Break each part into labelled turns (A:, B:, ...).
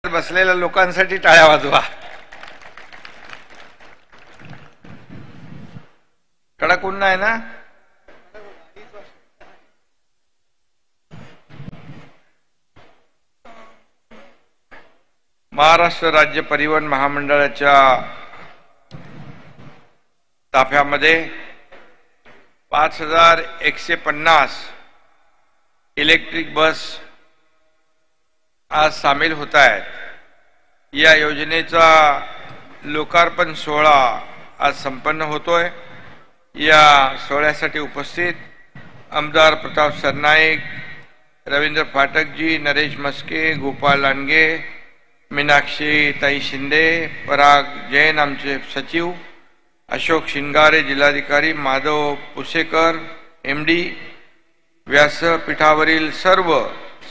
A: बसलेल्या लोकांसाठी टाळ्या वाजवा. कडक ऊन आहे ना. महाराष्ट्र राज्य परिवहन महामंडळाच्या ताफ्यामध्ये 5150 इलेक्ट्रिक बस आज सामील होत आहेत. या योजनेचा लोकार्पण सोहळा आज संपन्न होतोय. या सोहळ्यासाठी उपस्थित आमदार प्रताप सरनाईक, रवींद्र फाटकजी, नरेश मस्के, गोपाल लांडगे, मीनाक्षी ताई शिंदे, पराग जैन आमचे सचिव, अशोक शिंगारे जिल्हाधिकारी, माधव पुसेकर MD, व्यासपीठावरील सर्व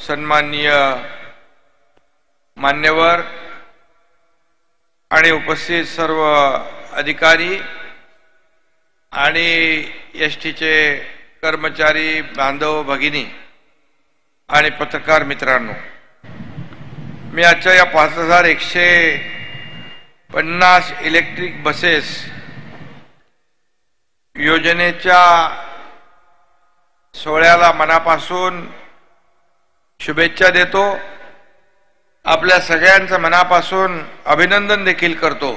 A: सन्माननीय मान्यवर आणि उपस्थित सर्व अधिकारी आणि एसटीचे कर्मचारी बांधव भगिनी आणि पत्रकार मित्रांनो, मी आजच्या या 5150 इलेक्ट्रिक बसेस योजनेच्या सोहळ्याला मनापासून शुभेच्छा देतो. आपल्या सगळ्यांचं मनापासून अभिनंदन देखील करतो.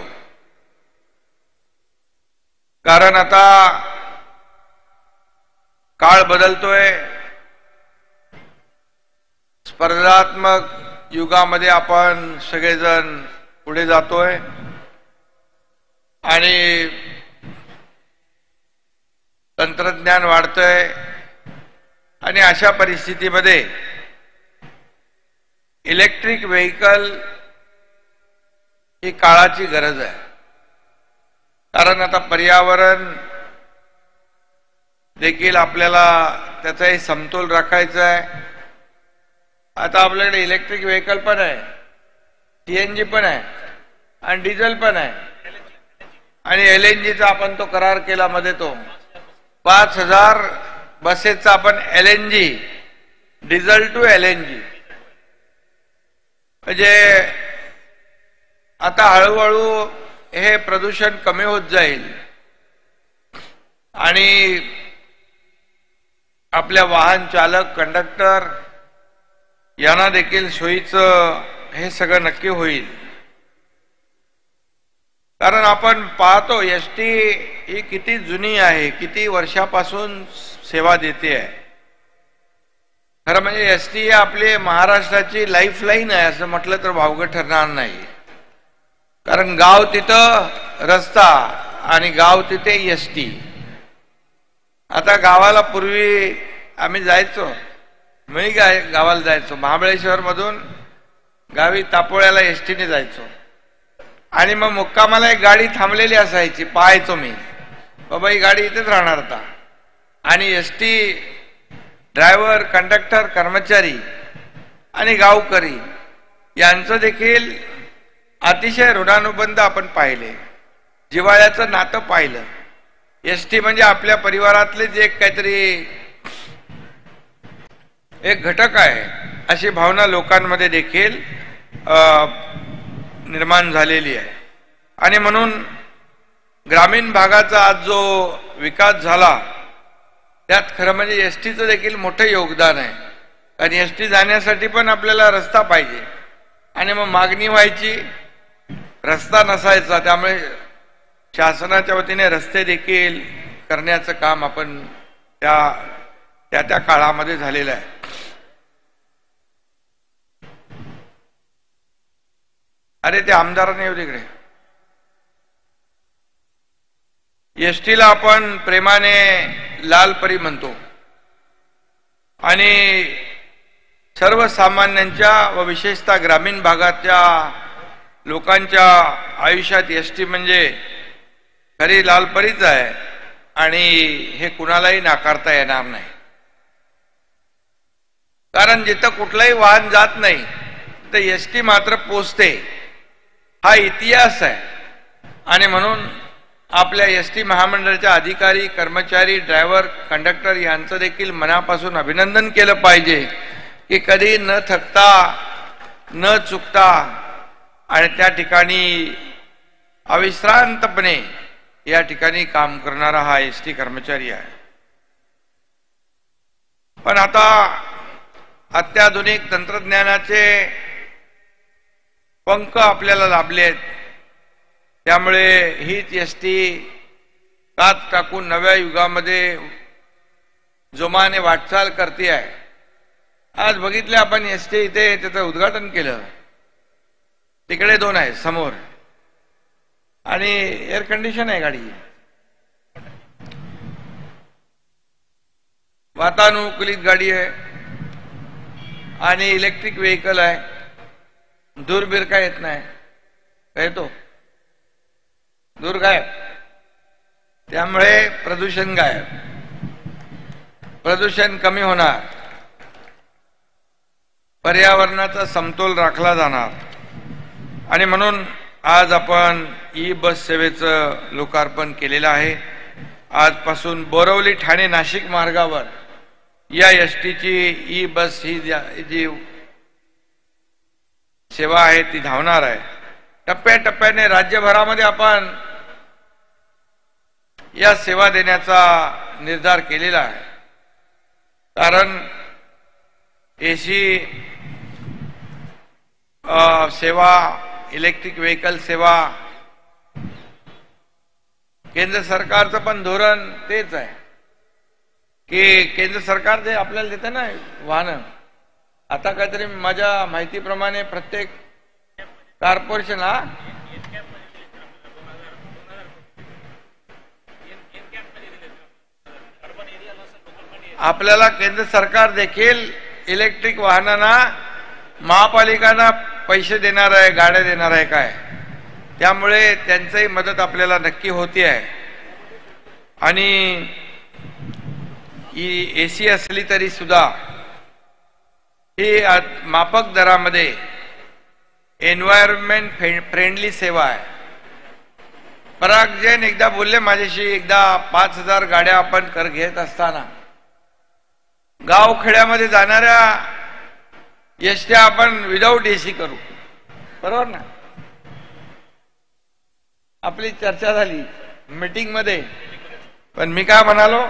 A: कारण आता काळ बदलतोय. स्पर्धात्मक युगामध्ये आपण सगळेजण पुढे जातोय आणि तंत्रज्ञान वाढतंय आणि अशा परिस्थितीमध्ये इलेक्ट्रिक व्हेकल ही काळाची गरज आहे. कारण आता पर्यावरण देखील आपल्याला त्याचाही समतोल राखायचा आहे. आता आपल्याकडे इलेक्ट्रिक व्हेकल पण आहे, CNG पण आहे आणि डिझेल पण आहे आणि LNGचा आपण तो करार केला मध्ये. तो 5000 बसेसचा आपण LNG, डिझेल टू LNG, म्हणजे आता हळूहळू हे प्रदूषण कमी होत जाईल आणि आपल्या वाहन चालक, कंडक्टर यांना देखील सोयीचं हे सगळं नक्की होईल. कारण आपण पाहतो ST ही किती जुनी आहे, किती वर्षापासून सेवा देते आहे. खरं म्हणजे ST ही आपली महाराष्ट्राची लाईफलाईन आहे असं म्हटलं तर वावगं ठरणार नाही. कारण गाव तिथं रस्ता आणि गाव तिथे ST. आता गावाला पूर्वी आम्ही जायचो, मी गावाला जायचो, महाबळेश्वर मधून गावी तापोळ्याला STने जायचो आणि मग मुक्कामाला एक गाडी थांबलेली असायची. पाहायचो मी, बाबा ही गाडी इथेच राहणार आता. आणि ST ड्रायव्हर, कंडक्टर, कर्मचारी आणि गावकरी यांचं देखील अतिशय ऋणानुबंध आपण पाहिले, जिव्हाळ्याचं नातं पाहिलं. ST म्हणजे आपल्या परिवारातलेच एक काहीतरी एक घटक आहे अशी भावना लोकांमध्ये देखील निर्माण झालेली आहे. आणि म्हणून ग्रामीण भागाचा आज जो विकास झाला त्यात खरं म्हणजे STचं देखील मोठं योगदान आहे. आणि ST जाण्यासाठी पण आपल्याला रस्ता पाहिजे आणि मग मागणी व्हायची, रस्ता नसायचा. त्यामुळे शासनाच्या वतीने रस्ते देखील करण्याचं काम आपण त्या काळामध्ये झालेलं आहे. अरे ते आमदारांनी येऊ तिकडे. STला आपण प्रेमाने लालपरी म्हणतो आणि सर्वसामान्यांच्या व विशेषतः ग्रामीण भागाच्या लोकांच्या आयुष्यात ST म्हणजे खरी लालपरीच आहे आणि हे कुणालाही नाकारता येणार नाही. कारण जिथं कुठलंही वाहन जात नाही तर ST मात्र पोचते, हा इतिहास आहे. आणि म्हणून आपल्या ST महामंडळाच्या अधिकारी, कर्मचारी, ड्रायव्हर, कंडक्टर यांचं देखील मनापासून अभिनंदन केलं पाहिजे की कधी न थकता न चुकता आणि त्या ठिकाणी अविश्रांतपणे या ठिकाणी काम करणारा हा एसटी कर्मचारी आहे. पण आता अत्याधुनिक तंत्रज्ञानाचे पंख आपल्याला लाभले आहेत, त्यामुळे हीच एसटी कात टाकून नव्या युगामध्ये जोमाने वाटचाल करते आहे. आज बघितले आपण एसटी इथे त्याचं उद्घाटन केलं, तिकडे 2 आहे समोर आणि एअर कंडिशन आहे गाडी, वातानुकूलित गाडी आहे आणि इलेक्ट्रिक व्हेकल आहे. धूर बीर काय येत नाही, येतो धूर गायब, त्यामुळे प्रदूषण गायब, प्रदूषण कमी होणार, पर्यावरणाचा समतोल राखला जाणार. आणि म्हणून आज आपण ई बस सेवेचं लोकार्पण केलेलं आहे. आजपासून बोरवली ठाणे नाशिक मार्गावर या एसटीची ई बस ही जी सेवा आहे ती धावणार आहे. टप्प्याटप्प्याने राज्यभरामध्ये आपण या सेवा देण्याचा निर्धार केलेला आहे. कारण एसी सेवा, इलेक्ट्रिक व्हेकल सेवा, केंद्र सरकारचं पण धोरण तेच आहे की केंद्र सरकार जे आपल्याला देतं ना वाहनं, आता काहीतरी माझ्या माहितीप्रमाणे प्रत्येक कॉर्पोरेशन आपल्याला केंद्र सरकार देखील इलेक्ट्रिक वाहनांना महापालिकांना पैसे देणार आहे, गाड्या देणार आहे काय, त्यामुळे त्यांचीही मदत आपल्याला नक्की होती आहे. आणि एसी असली तरी सुद्धा ही माफक दरामध्ये एन्व्हायरमेंट फ्रेंडली सेवा आहे. पराग जैन एकदा बोलले माझ्याशी, एकदा 5,000 गाड्या आपण कर घेत असताना गावखेड्यामध्ये जाणाऱ्या एसट्या आपण विदाऊट एसी करू, बरोबर ना. आपली चर्चा झाली मीटिंग मध्ये, पण मी काय म्हणालो,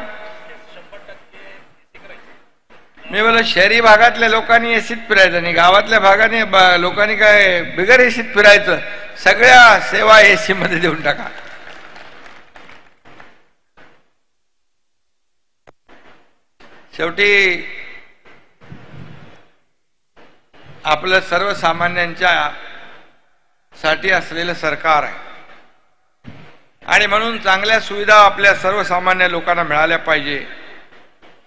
A: मी बोललो शहरी भागातल्या लोकांनी एसीत फिरायचं आणि गावातल्या भागाने लोकांनी काय बिगर एसीत फिरायचं, सगळ्या सेवा एसी मध्ये देऊन टाका. शेवटी आपलं सर्वसामान्यांच्या साठी असलेलं सरकार आहे आणि म्हणून चांगल्या सुविधा आपल्या सर्वसामान्य लोकांना मिळाल्या पाहिजे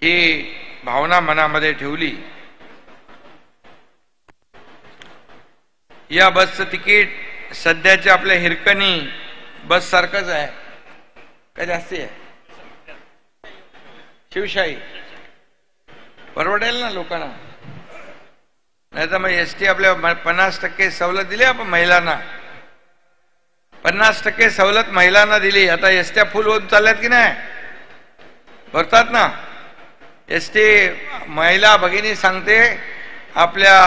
A: ही भावना मनामध्ये ठेवली. या बसचं तिकीट सध्याचे आपल्या हिरकणी बस सारखंच आहे का जास्ती आहे? शिवशाही परवडेल ना लोकांना, नाही तर मग एसटी आपल्या 50% सवलत दिली आपण महिलांना, 50% सवलत महिलांना दिली. आता एसट्या फुल होऊन चालल्यात की नाही, भरतात ना एसटी. महिला भगिनी सांगते आपल्या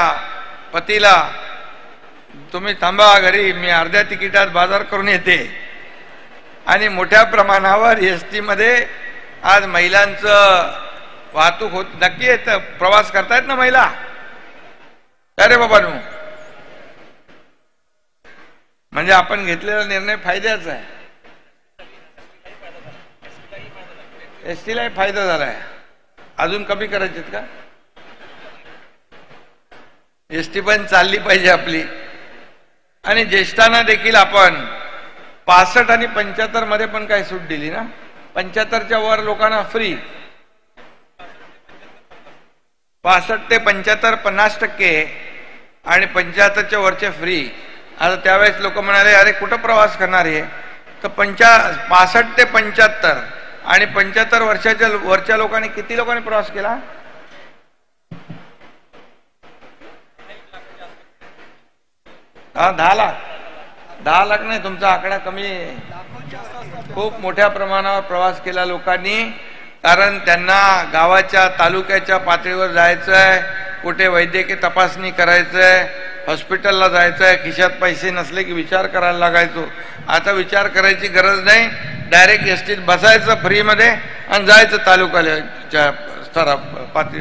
A: पतीला, तुम्ही थांबा घरी, मी अर्ध्या तिकिटात बाजार करून येते. आणि मोठ्या प्रमाणावर एसटी मध्ये आज महिलांचं वाहतूक होत, नक्की येतं, प्रवास करतायत ना महिला. अरे बाबा नो, म्हणजे आपण घेतलेला निर्णय फायद्याचा आहे, एसटीलाही फायदा झालाय. अजून कमी करायचे का? एसटी पण चालली पाहिजे आपली. आणि ज्येष्ठांना देखील आपण 65 आणि 75 मध्ये पण काही सूट दिली ना, 75च्या वर लोकांना फ्री, 65 ते 75 50% आणि 75च्या वरचे फ्री. आता त्यावेळेस लोक म्हणाले अरे कुठं प्रवास करणार आहे, तर 65 ते 75 आणि 75 वर्षाच्या वरच्या लोकांनी किती लोकांनी प्रवास केला? हा 10 लाख. 10 लाख नाही, तुमचा आकडा कमी आहे. खूप मोठ्या प्रमाणावर प्रवास केला लोकांनी, कारण त्यांना गावाच्या तालुक्याच्या पातळीवर जायचंय, कुठे वैद्यकीय तपासणी करायचंय, हॉस्पिटलला जायचं आहे, खिशात पैसे नसले की विचार करायला लागायचो. आता विचार करायची गरज नाही, डायरेक्ट एसटीत बसायचं फ्रीमध्ये आणि जायचं तालुक्याच्या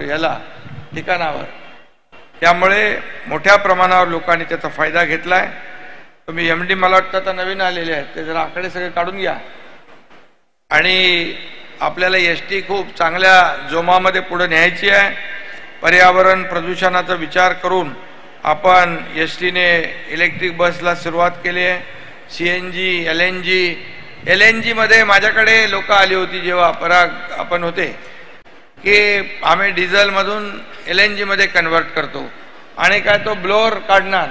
A: याला ठिकाणावर. त्यामुळे मोठ्या प्रमाणावर लोकांनी त्याचा फायदा घेतलाय. तुम्ही MD मला वाटतं आता नवीन आलेले आहेत, ते जरा आकडे सगळे काढून घ्या. आणि आपल्याला एसटी खूप चांगल्या जोमामध्ये पुढे न्यायची आहे. पर्यावरण प्रदूषणाचा विचार करून आपण एसटीने इलेक्ट्रिक बसला सुरुवात केली आहे. CNG, LNG मध्ये माझ्याकडे लोक आली होती जेव्हा आपण होते की आम्ही डिझेलमधून LNG मध्ये कन्वर्ट करतो आणि काय तो ब्लोअर काढणार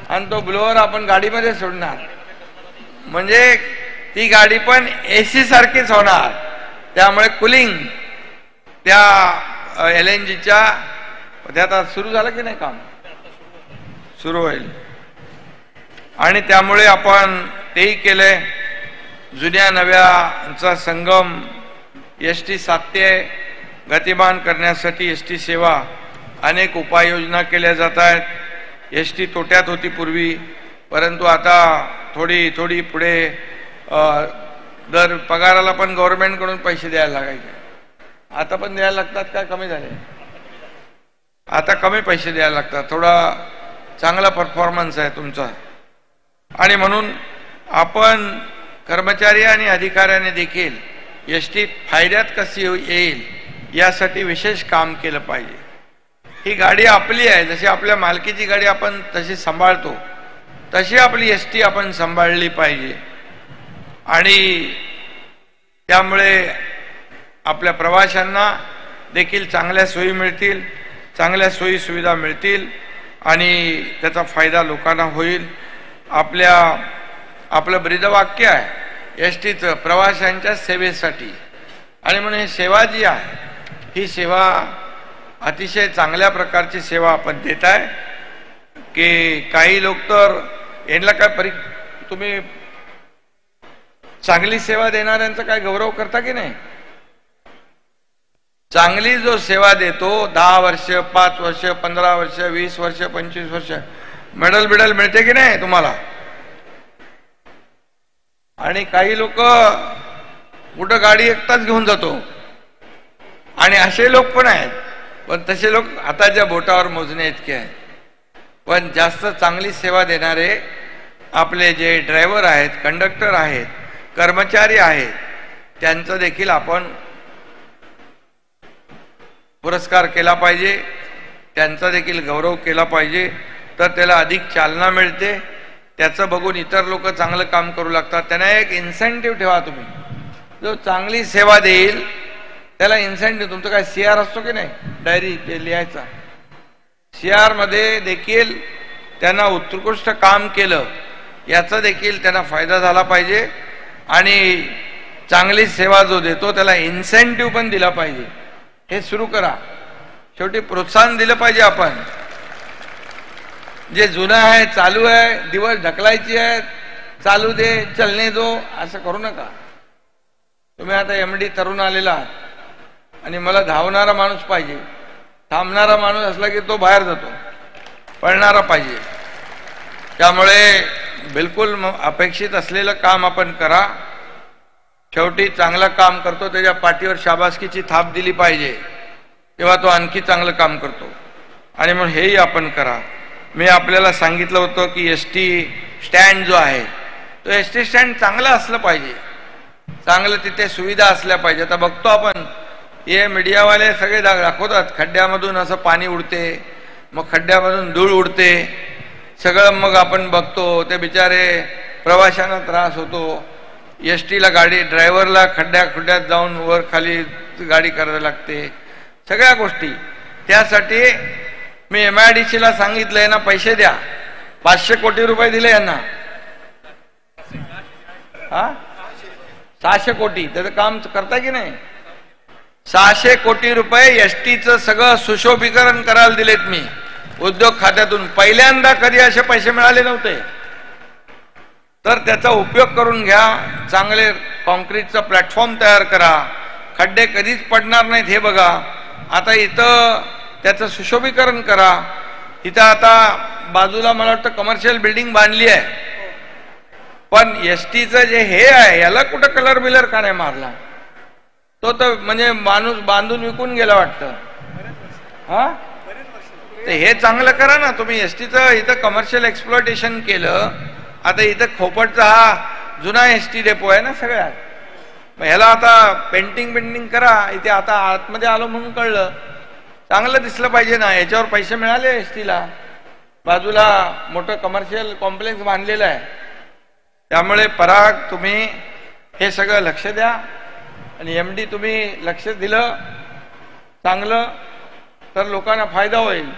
A: आणि तो ब्लोअर आपण गाडीमध्ये सोडणार, म्हणजे ती गाडी पण AC सारखीच होणार. त्यामुळे कुलिंग त्या LNGच्या ते आता सुरू झालं की नाही, काम सुरू होईल. आणि त्यामुळे आपण तेही केलंय. जुन्या नव्याचा संगम एसटी साध्य गतिमान करण्यासाठी एसटी सेवा अनेक उपाययोजना केल्या जात आहेत. एसटी तोट्यात होती पूर्वी, परंतु आता थोडी थोडी पुढे दर पगाराला पण गव्हर्नमेंटकडून पैसे द्यायला लागायचे. आता पण द्यायला लागतात का कमी झाले? आता कमी पैसे द्यायला लागतात. थोडा चांगला परफॉर्मन्स आहे तुमचा. आणि म्हणून आपण कर्मचारी आणि अधिकाऱ्यांनी देखील एसटी फायद्यात कशी येईल यासाठी विशेष काम केलं पाहिजे. ही गाडी आपली आहे, जशी आपल्या मालकीची गाडी आपण तशी सांभाळतो तशी आपली एसटी आपण सांभाळली पाहिजे. आणि त्यामुळे आपल्या प्रवाशांना देखील चांगल्या सोयी मिळतील, चांगल्या सोयी सुविधा मिळतील आणि त्याचा फायदा लोकांना होईल. आपलं ब्रीदवाक्य आहे एसटीचं, प्रवाशांच्या सेवेसाठी. आणि म्हणून ही सेवा जी आहे ही सेवा अतिशय चांगल्या प्रकारची सेवा आपण देत आहे. की काही लोक तर यांना काय तुम्ही चांगली सेवा देणाऱ्यांचा काय गौरव करता की नाही? चांगली जो सेवा देतो 10 वर्ष 5 वर्ष 15 वर्ष 20 वर्ष 25 वर्ष मेडल मिळते की नाही तुम्हाला? आणि काही लोक कुठं गाडी एकटाच घेऊन जातो आणि असे लोक पण आहेत, पण तसे लोक हाताच्या बोटावर मोजणे इतके आहेत. पण जास्त चांगली सेवा देणारे आपले जे ड्रायव्हर आहेत, कंडक्टर आहेत, कर्मचारी आहेत, त्यांचा देखील आपण पुरस्कार केला पाहिजे, त्यांचा देखील गौरव केला पाहिजे. तर त्याला अधिक चालना मिळते. त्याचं बघून इतर लोक चांगलं काम करू लागतात. त्यांना एक इन्सेंटिव्ह ठेवा तुम्ही, जो चांगली सेवा देईल त्याला इन्सेंटिव्ह. तुमचं काय CR असतो की नाही, डायरी ते लिहायचा, CR मध्ये देखील त्यांना उत्कृष्ट काम केलं याचा देखील त्यांना फायदा झाला पाहिजे. आणि चांगली सेवा जो देतो त्याला इन्सेंटिव्ह पण दिला पाहिजे. हे सुरू करा. शेवटी प्रोत्साहन दिलं पाहिजे. आपण जे जुनं आहे, चालू आहे, दिवस ढकलायची आहे, चालू दे, चलने दो, असं करू नका. तुम्ही आता MD तरुण आलेला आणि मला धावणारा माणूस पाहिजे. थांबणारा माणूस असला की तो बाहेर जातो, पळणारा पाहिजे. त्यामुळे बिलकुल अपेक्षित असलेलं काम आपण करा. शेवटी चांगलं काम करतो त्याच्या पाठीवर शाबासकीची थाप दिली पाहिजे, तेव्हा तो आणखी चांगलं काम करतो. आणि म्हणून हेही आपण करा. मी आपल्याला सांगितलं होतं की एसटी स्टँड जो आहे तो एसटी स्टँड चांगला असलं पाहिजे, चांगलं तिथे सुविधा असल्या पाहिजे. आता बघतो आपण हे मीडियावाले सगळे दाखवतात, खड्ड्यामधून असं पाणी उडते, मग खड्ड्यामधून धूळ उडते, सगळं मग आपण बघतो. ते बिचारे प्रवाशांना त्रास होतो. एसटीला गाडी ड्रायव्हरला खड्ड्यात जाऊन वर खाली गाडी करायला लागते, सगळ्या गोष्टी. त्यासाठी मी MIDC ला सांगितलंय ना, पैसे द्या. 500 कोटी रुपये दिले यांना. 600 कोटी त्याचं काम करता की नाही? 600 कोटी रुपये एसटीचं सगळं सुशोभीकरण करायला दिलेत मी उद्योग खात्यातून. पहिल्यांदा कधी असे पैसे मिळाले नव्हते. तर त्याचा उपयोग करून घ्या. चांगले कॉन्क्रीटचा प्लॅटफॉर्म तयार करा. खड्डे कधीच पडणार नाहीत हे बघा. आता इथं त्याचं सुशोभीकरण करा. इथं आता बाजूला मला वाटतं कमर्शियल बिल्डिंग बांधली आहे, पण एसटीचं जे हे आहे याला कुठं कलर बिलर का नाही मारला? तो तर म्हणजे माणूस बांधून विकून गेला वाटतं. हा, ते हे चांगलं करा ना तुम्ही. एसटीचं इथं कमर्शियल एक्सप्लॉयटेशन केलं. आता इथं खोपटचा हा जुना एसटी डेपो आहे ना सगळ्यात, ह्याला आता पेंटिंग करा. इथे आता आतमध्ये आलो म्हणून कळलं, चांगलं दिसलं पाहिजे ना, याच्यावर पैसे मिळाले एसटीला. बाजूला मोठं कमर्शियल कॉम्प्लेक्स बांधलेलं आहे. त्यामुळे पराग तुम्ही हे सगळं लक्ष द्या, आणि एमडी तुम्ही लक्ष दिलं चांगलं तर लोकांना फायदा होईल.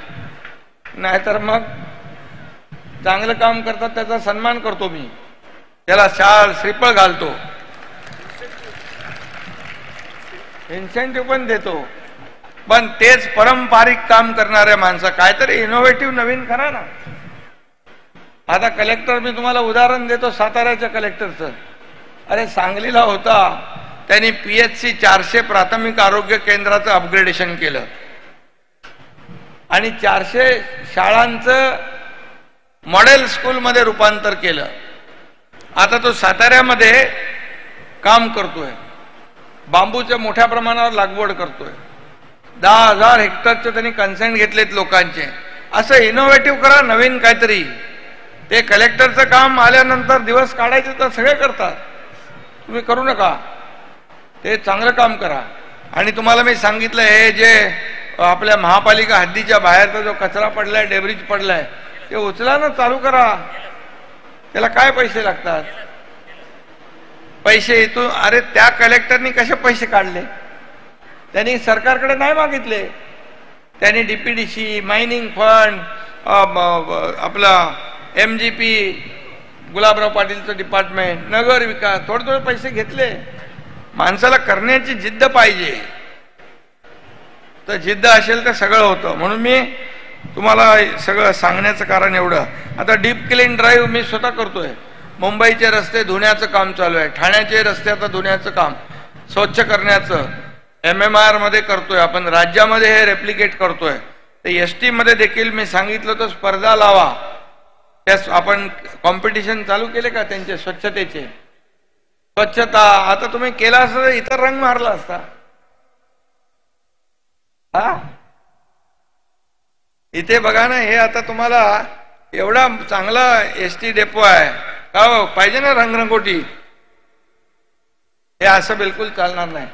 A: नाहीतर मग चांगलं काम करतात त्याचा सन्मान करतो मी, त्याला शाल श्रीफळ घालतो, इन्सेंटिव्ह पण देतो. पण तेच पारंपरिक काम करणाऱ्या माणसं काहीतरी इनोव्हेटिव्ह नवीन करा ना. आता कलेक्टर, मी तुम्हाला उदाहरण देतो साताऱ्याच्या कलेक्टरचं. अरे सांगलीला होता, त्यांनी PHC 400 प्राथमिक आरोग्य केंद्राचं अपग्रेडेशन केलं आणि 400 शाळांचं मॉडेल स्कूलमध्ये रूपांतर केलं. आता तो साताऱ्यामध्ये काम करतोय, बांबूच्या मोठ्या प्रमाणावर लागवड करतोय. 10,000 हेक्टरचे त्यांनी कन्सेंट घेतलेत लोकांचे. असं इनोव्हेटिव्ह करा नवीन काहीतरी. ते कलेक्टरचं काम आल्यानंतर दिवस काढायचे तर सगळे करतात, तुम्ही करू नका. ते चांगलं काम करा. आणि तुम्हाला मी सांगितलं, हे जे आपल्या महापालिका हद्दीच्या बाहेरचा जो कचरा पडलाय, डेब्रिज पडलाय, ते उचला ना, चालू करा. त्याला काय पैसे लागतात? पैसे इथून, अरे त्या कलेक्टरनी कसे पैसे काढले? त्यांनी सरकारकडे नाही मागितले. त्यांनी DPDC, मायनिंग फंड, आपला MGP, गुलाबराव पाटीलचं डिपार्टमेंट, नगर विकास, थोडे थोडे पैसे घेतले. माणसाला करण्याची जिद्द पाहिजे, तर जिद्द असेल तर सगळं होतं. म्हणून मी तुम्हाला सगळं सांगण्याचं कारण एवढं. आता डीप क्लीन ड्राईव्ह मी स्वतः करतोय. मुंबईचे रस्ते धुण्याचं काम चालू आहे, ठाण्याचे रस्ते आता धुण्याचं काम, स्वच्छ करण्याचं MMR मध्ये करतोय आपण, राज्यामध्ये हे रेप्लिकेट करतोय. तर ST मध्ये देखील मी सांगितलं तर स्पर्धा लावा. त्यास आपण कॉम्पिटिशन चालू केले का त्यांचे स्वच्छतेचे? स्वच्छता आता तुम्ही केला असता तर इतर रंग मारला असता. हा, इथे बघा ना, हे आता तुम्हाला एवढा चांगला ST डेपो आहे का हो, पाहिजे ना रंगरंगोटी. हे असं बिलकुल चालणार नाही,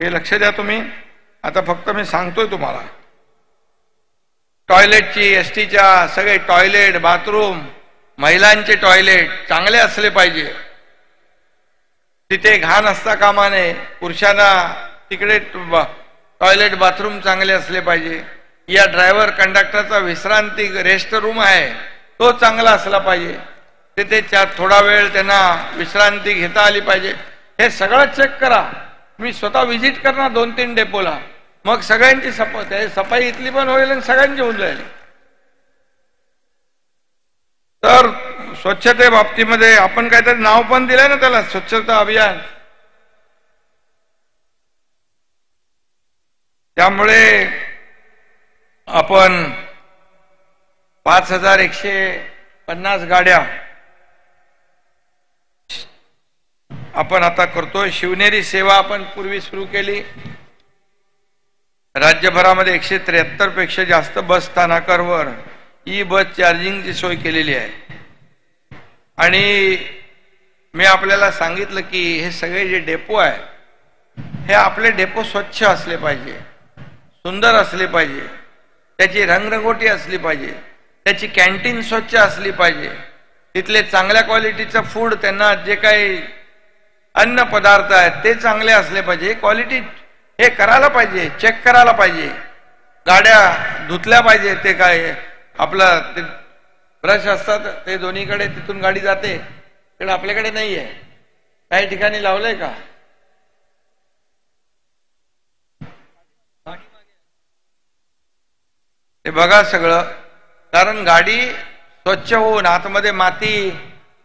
A: हे लक्ष द्या तुम्ही. आता फक्त मी सांगतोय तुम्हाला, टॉयलेटची STच्या सगळे टॉयलेट, बाथरूम, महिलांचे टॉयलेट चांगले असले पाहिजे. तिथे घाण असता कामा नये. पुरुषांना तिकडे टॉयलेट, बाथरूम चांगले असले पाहिजे. या ड्रायव्हर कंडक्टरचा विश्रांती रेस्ट रूम आहे तो चांगला असला पाहिजे. तिथे थोडा वेळ त्यांना विश्रांती घेता आली पाहिजे. हे सगळं चेक करा. मी स्वतः व्हिजिट करणार 2-3 डेपोला, मग सगळ्यांची सफाई इथली पण होईल आणि सगळ्यांची होऊन जाईल. तर स्वच्छते बाबतीमध्ये आपण काहीतरी नाव पण दिलंय ना त्याला, स्वच्छता अभियान. त्यामुळे आपण 5150 गाड्या आपण आता करतोय. शिवनेरी सेवा आपण पूर्वी सुरू केली. राज्यभरामध्ये 173 पेक्षा जास्त बस स्थानकांवर बस चार्जिंगची सोय केलेली आहे. आणि मी आपल्याला सांगितलं की हे सगळे जे डेपो आहे, हे आपले डेपो स्वच्छ असले पाहिजे, सुंदर असले पाहिजे, त्याची रंगरंगोटी असली पाहिजे, त्याची कॅन्टीन स्वच्छ असली पाहिजे, तिथले चांगल्या क्वालिटीचं फूड, त्यांना जे काही अन्न पदार्थ आहेत ते चांगले असले पाहिजे. क्वालिटी हे करायला पाहिजे, चेक करायला पाहिजे. गाड्या धुतल्या पाहिजे. ते काय आपलं ते ब्रश असतात ते दोन्हीकडे, तिथून गाडी जाते, तिकडे आपल्याकडे नाहीये. काही ठिकाणी लावलंय का? ते बघा सगळं. कारण गाडी स्वच्छ होऊन आतमध्ये माती,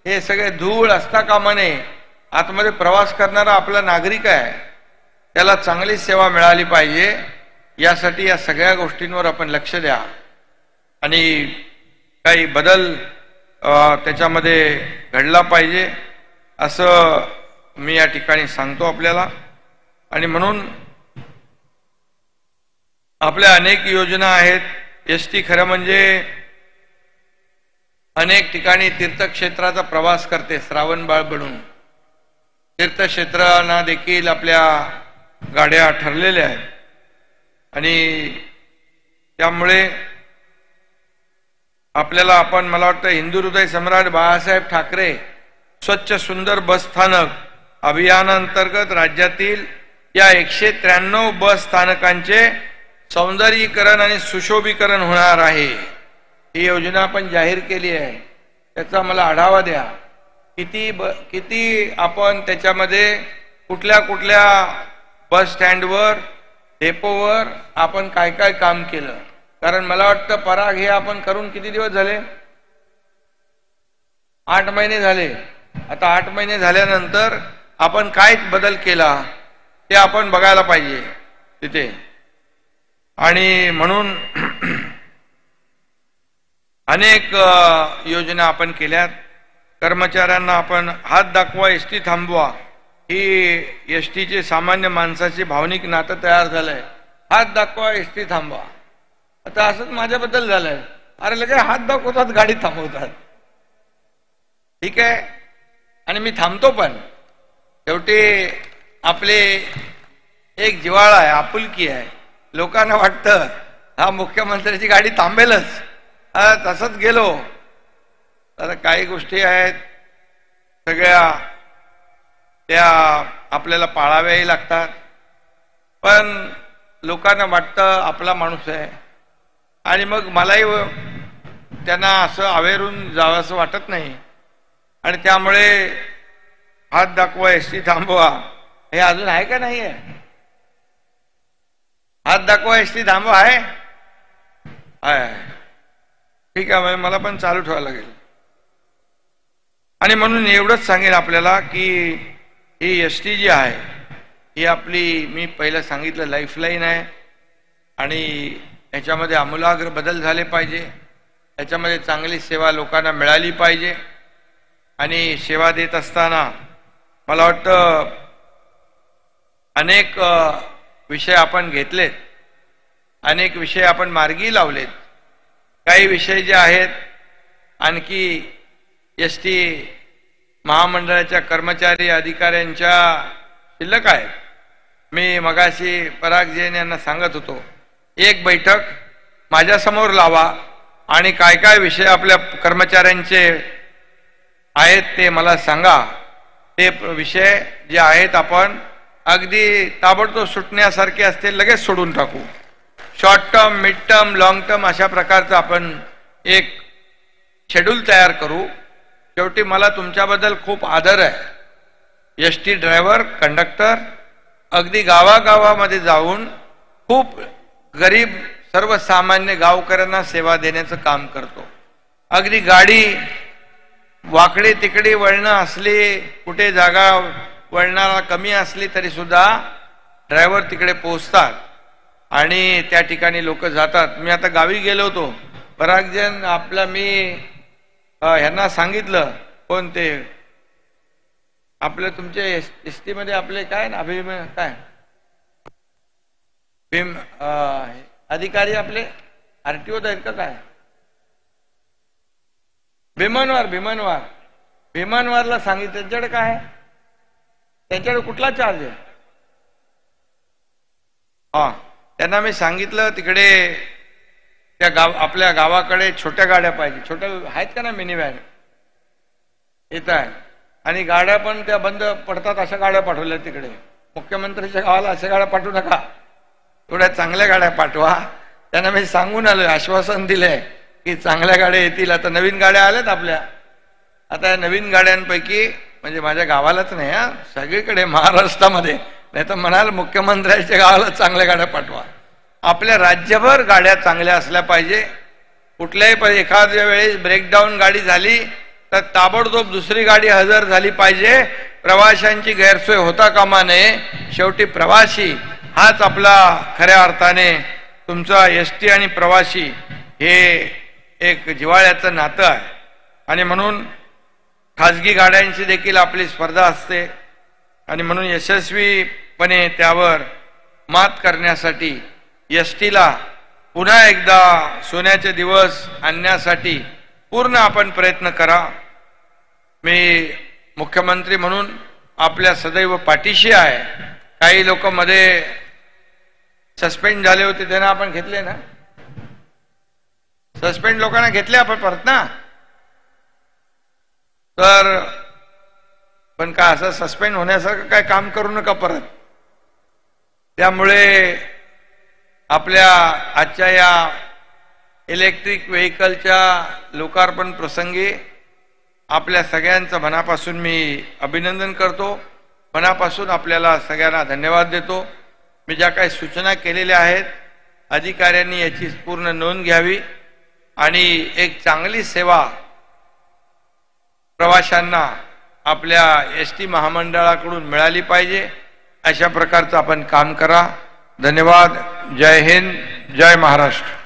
A: हे सगळे धूळ असता कामा नये. आतमध्ये प्रवास करणारा आपला नागरिक आहे, त्याला चांगली सेवा मिळाली पाहिजे. यासाठी या सगळ्या गोष्टींवर आपण लक्ष द्या. आणि काही बदल त्याच्यामध्ये घडला पाहिजे असं मी या ठिकाणी सांगतो आपल्याला. आणि म्हणून आपल्या अनेक योजना आहेत. एसटी खरं म्हणजे अनेक ठिकाणी तीर्थक्षेत्राचा प्रवास करते, श्रावणबाळ बनून तीर्थक्षेत्रांना देखील आपल्या गाड्या ठरलेल्या आहेत. आणि त्यामुळे आपल्याला आपण, मला वाटतं हिंदू हृदय सम्राट बाळासाहेब ठाकरे स्वच्छ सुंदर बस स्थानक अभियानांतर्गत राज्यातील या 193 बस स्थानकांचे सौंदर्यीकरण आणि सुशोभीकरण होणार आहे. ही योजना आपण जाहीर केली आहे. त्याचा मला आढावा द्या. किती आपण त्याच्यामध्ये कुठल्या कुठल्या बस स्टँडवर, डेपोवर आपण काय काय काम केलं. कारण मला वाटतं पराग हे आपण करून किती दिवस झाले? 8 महिने झाले. आता 8 महिने झाल्यानंतर आपण काय बदल केला ते आपण बघायला पाहिजे तिथे. आणि म्हणून अनेक योजना आपण केल्यात. कर्मचाऱ्यांना आपण हात दाखवा एसटी थांबवा, ही एसटीचे सामान्य माणसाचे भावनिक नातं तयार झालंय. हात दाखवा एसटी थांबवा. आता असंच माझ्याबद्दल झालंय. अरे लगे हात दाखवतात, गाडी थांबवतात. ठीक आहे, आणि मी थांबतो पण. शेवटी आपले एक जिव्हाळा आहे, आपुलकी आहे. लोकांना वाटतं हा मुख्यमंत्र्याची गाडी थांबेलच, तसंच गेलो. आता काही गोष्टी आहेत सगळ्या त्या आपल्याला पाळाव्याही लागतात. पण लोकांना वाटतं आपला माणूस आहे. आणि मग मलाही त्यांना असं आवेरून जावं असं वाटत नाही. आणि त्यामुळे हात दाखवा एसटी थांबवा हे अजून आहे का नाही आहे? हात दाखवा एसटी थांबवा आहे. ठीक आहे, मला पण चालू ठेवावं लागेल. आणि म्हणून एवढंच सांगेन आपल्याला की ही एसटी जी आहे ही आपली, मी पहिलं सांगितलं, लाईफलाईन आहे. आणि याच्यामध्ये आमूलाग्र बदल झाले पाहिजे. याच्यामध्ये चांगली सेवा लोकांना मिळाली पाहिजे. आणि सेवा देत असताना मला वाटतं अनेक विषय आपण घेतलेत, अनेक विषय आपण मार्गी लावलेत. काही विषय जे आहेत आणखी एसटी महामंडळाच्या कर्मचारी अधिकाऱ्यांच्या शिल्लक आहेत. मी मगाशी परागजैन यांना सांगत होतो, एक बैठक माझ्यासमोर लावा आणि काय काय विषय आपल्या कर्मचाऱ्यांचे आहेत ते मला सांगा. ते विषय जे आहेत आपण अगदी ताबडतोब सुटण्यासारखे असतील लगेच सोडून टाकू. Short term, mid term, long term अशा प्रकारचं आपण एक शेड्यूल तयार करू. शेवटी मला तुमच्याबद्दल खूप आदर आहे. एसटी ड्रायव्हर, कंडक्टर अगदी गावागावामध्ये जाऊन खूप गरीब सर्वसामान्य गावकऱ्यांना सेवा देण्याचं काम करतो. अगदी गाडी वाकडे तिकडे वळणं असली, कुठे जागा वळणारा कमी असली तरी सुद्धा ड्रायव्हर तिकडे पोहोचतात आणि त्या ठिकाणी लोक जातात. मी आता गावी गेलो होतो. परागजन आपला, मी ह्यांना सांगितलं, कोण ते आपले तुमचे एसटी मध्ये आपले काय ना अभिमान काय भीम अधिकारी आपले आरटीओ आहेत का काय, भीमनवारला सांगितलं. त्यांच्याकडे काय आहे, त्यांच्याकडे कुठला चार्ज आहे? त्यांना मी सांगितलं तिकडे त्या आपल्या गावाकडे छोट्या गाड्या पाहिजे. छोट्या आहेत का ना, मिनी व्हॅन येत आहे. आणि गाड्या पण त्या बंद पडतात अशा गाड्या पाठवल्या तिकडे. मुख्यमंत्र्यांच्या गावाला अशा गाड्या पाठवू नका, थोड्या चांगल्या गाड्या पाठवा. त्यांना मी सांगून आलोय, आश्वासन दिलंय की चांगल्या गाड्या येतील. आता नवीन गाड्या आल्यात आपल्या. आता या नवीन गाड्यांपैकी म्हणजे माझ्या गावालाच नाही, सगळीकडे महाराष्ट्रामध्ये, नाही तर म्हणाल मुख्यमंत्र्यांच्या गावाला चांगल्या गाड्या पाठवा. आपल्या राज्यभर गाड्या चांगल्या असल्या पाहिजे. कुठल्याही एखाद्या वेळेस ब्रेकडाऊन गाडी झाली तर ताबडतोब दुसरी गाडी हजर झाली पाहिजे. प्रवाशांची गैरसोय होता कामा नये. शेवटी प्रवासी हाच आपला खऱ्या अर्थाने तुमचा एसटी आणि प्रवासी हे एक जिव्हाळ्याचं नातं आहे आणि म्हणून खाजगी गाड्यांची देखील आपली स्पर्धा असते आणि म्हणून यशस्वीपणे त्यावर मात करण्यासाठी एसटीला पुन्हा एकदा सोन्याचे दिवस आणण्यासाठी पूर्ण आपण प्रयत्न करा. मी मुख्यमंत्री म्हणून आपल्या सदैव पाठीशी आहे. काही लोक मध्ये सस्पेंड झाले होते त्यांना आपण घेतले ना, सस्पेंड लोकांना घेतले आपण परत ना. तर पण काय असं सस्पेंड होण्यासारखं काय काम करू नका परत. त्यामुळे आपल्या आजच्या या इलेक्ट्रिक व्हेकलच्या लोकार्पण प्रसंगी आपल्या सगळ्यांचं मनापासून मी अभिनंदन करतो. मनापासून आपल्याला सगळ्यांना धन्यवाद देतो. मी ज्या काही सूचना केलेल्या आहेत अधिकाऱ्यांनी याची पूर्ण नोंद घ्यावी आणि एक चांगली सेवा प्रवाशांना आपल्या एसटी महामंडळाकडून मिळाली पाहिजे अशा प्रकारचं आपण काम करा. धन्यवाद. जय हिंद, जय महाराष्ट्र.